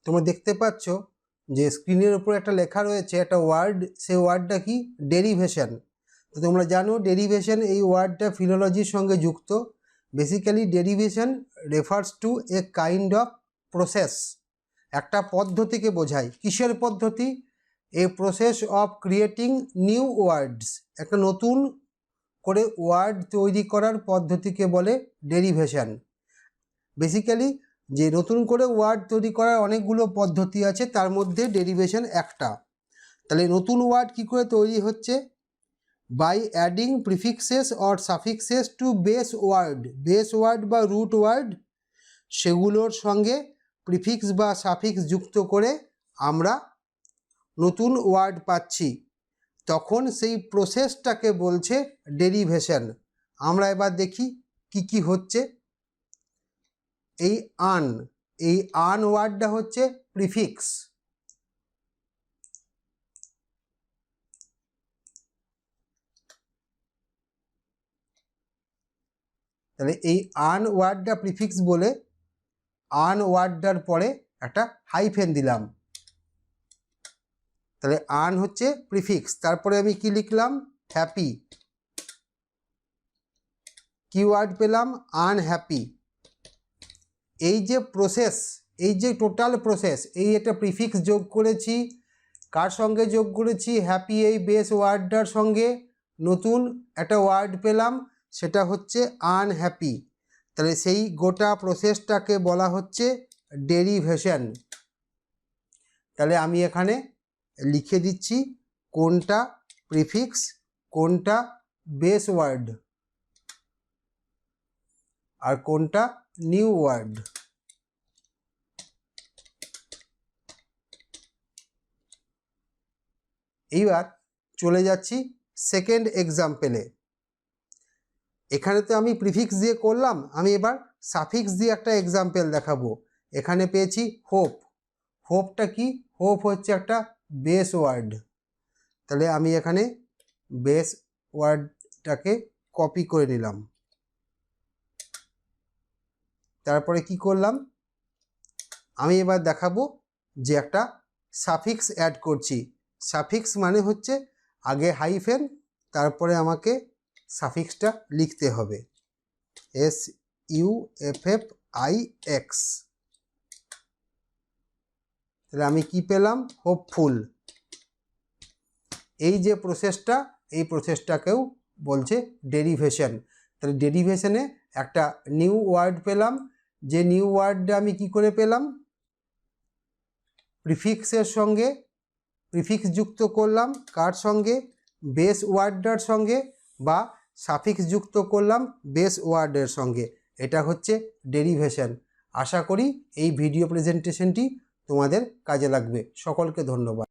তোমরা দেখতে পাচ্ছ যে স্ক্রিনের উপর একটা লেখা রয়েছে একটা ওয়ার্ড, সেই ওয়ার্ডটা কি? ডেরিভেশন। তো তোমরা জানো ডেরিভেশন এই ওয়ার্ডটা ফিলোলজির সঙ্গে যুক্ত। Basically derivation refers to a kind of process, একটা পদ্ধতিকে বোঝায়। কিসের পদ্ধতি? A process of creating new words, একটা নতুন করে ওয়ার্ড তৈরি করার পদ্ধতিকে বলে ডেরিভেশন। বেসিক্যালি যে নতুন করে ওয়ার্ড তৈরি করার অনেকগুলো পদ্ধতি আছে, তার মধ্যে ডেরিভেশন একটা। তাহলে নতুন ওয়ার্ড কি করে তৈরি হচ্ছে? By adding prefixes or suffixes to base word. Base word বা রুট ওয়ার্ড, সেগুলোর সঙ্গে প্রিফিক্স বা সাফিক্স যুক্ত করে আমরা নতুন ওয়ার্ড পাচ্ছি, তখন সেই প্রসেসটাকে বলছে ডেরিভেশন। আমরা এবার দেখি কি কি হচ্ছে। এই আন ওয়ার্ডটা হচ্ছে প্রিফিক্স। তাহলে এই আন ওয়ার্ডটা প্রিফিক্স বলে আন ওয়ার্ডটার পরে একটা হাইফেন দিলাম, তাহলে আন হচ্ছে প্রিফিক্স। তারপরে আমি কি লিখলাম? হ্যাপি। কি ওয়ার্ড পেলাম? আনহ্যাপি। এই যে প্রসেস, এই যে টোটাল প্রসেস, এই একটা প্রিফিক্স যোগ করেছি, কার সঙ্গে যোগ করেছি? হ্যাপি এই বেস ওয়ার্ডটার সঙ্গে নতুন একটা ওয়ার্ড পেলাম, সেটা হচ্ছে আনহ্যাপি। তাহলে সেই গোটা প্রসেসটাকে বলা হচ্ছে ডেরিভেশন। তাহলে আমি এখানে লিখে দিচ্ছি কোনটা প্রিফিক্স, কোনটা বেস ওয়ার্ড, আর কোনটা নিউ ওয়ার্ড। এইবার চলে যাচ্ছি সেকেন্ড এক্সাম্পলে। এখানে তো আমি প্রিফিক্স দিয়ে করলাম, আমি এবার সাফিক্স দিয়ে একটা এক্সাম্পল দেখাবো। এখানে পেয়েছি হোপ। হোপটা কি? হোপ হচ্ছে একটা বেস ওয়ার্ড। তাহলে আমি এখানে বেস ওয়ার্ডটাকে কপি করে নিলাম। তারপরে কি করলাম? আমি এবার দেখাবো যে একটা সাফিক্স অ্যাড করছি। সাফিক্স মানে হচ্ছে আগে হাইফেন, তারপরে আমাকে সাফিক্সটা লিখতে হবে, SUFFIX। তাহলে আমি কি পেলাম? হোপফুল। এই যে প্রসেসটা, এই প্রসেসটাকেও বলছে ডেরিভেশন। তাহলে ডেরিভেশনে একটা নিউ ওয়ার্ড পেলাম, যে নিউ ওয়ার্ডটা আমি কি করে পেলাম? প্রিফিক্সের সঙ্গে প্রিফিক্স যুক্ত করলাম, কার সঙ্গে? বেস ওয়ার্ডটার সঙ্গে, বা সাফিক্স যুক্ত করলাম বেস ওয়ার্ডের সঙ্গে। এটা হচ্ছে ডেরিভেশন। আশা করি এই ভিডিও প্রেজেন্টেশনটি তোমাদের কাজে লাগবে। সকলকে ধন্যবাদ।